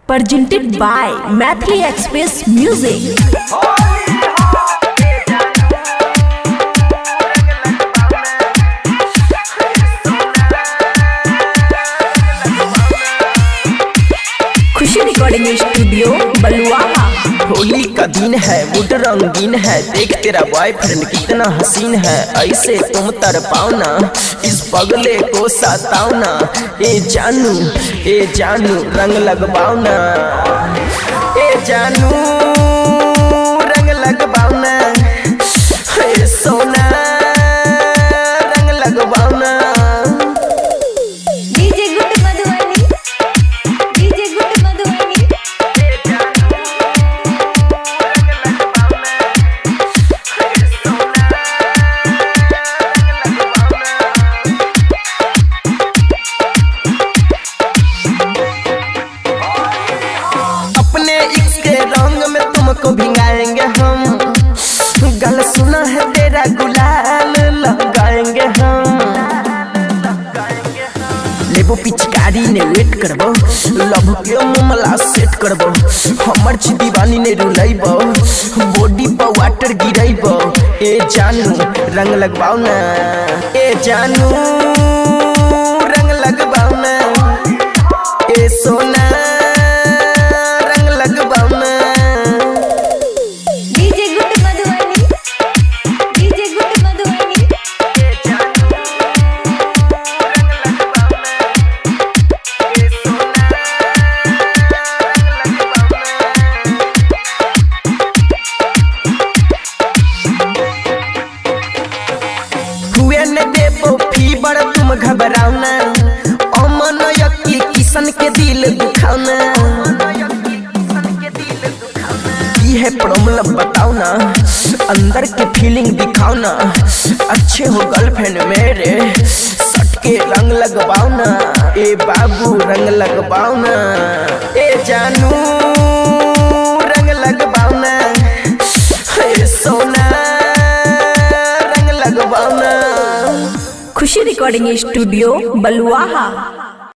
presented by Mathli Express Music. Khushi recording studio Baluaha. Holi का दिन है, मूड रंगीन है, देख तेरा बॉयफ्रेंड कितना हसीन है। ऐसे तुम तरपाओ ना, इस पगले को सताओ ना। ए जानू रंग लगवाओ ना। ए जानू रंग लगवाओ ना। ए सोना रंग लगवाओ ना। DJ good Madhubani, DJ good Madhubani. अपने इश्क के रंग में तुमको भिंगाएंगे हम। गल सुना है तेरा गुलाल लगाएंगे हम। लेबो पिचकारी ने वेट करबो, लव के मामला सेट करबो। हमर छी दीवानी ने रुलाइबो, बॉडी पर वाटर गिराइबो। ए जानू रंग लगवाओ ना। ए जानू रंग लगवाओ ना। ए सोना रंग लगवाओ ना। DJ good Madhubani, DJ good Madhubani. हुए न देबो फीवर तुम घबराओ ना। अमन यकी किशन के दिल दुखाओ ना। की है प्रॉब्लम बताओ ना, अंदर की फीलिंग दिखाओ ना। अच्छे हो गर्लफ्रेंड मेरे, सट के रंग लगवाओ ना। ए बाबू रंग लगवाओ ना। ए जानू रंग लगवाओ ना। ए सोना रंग लगवाओ ना। खुशी रिकॉर्डिंग स्टूडियो बलुआहा।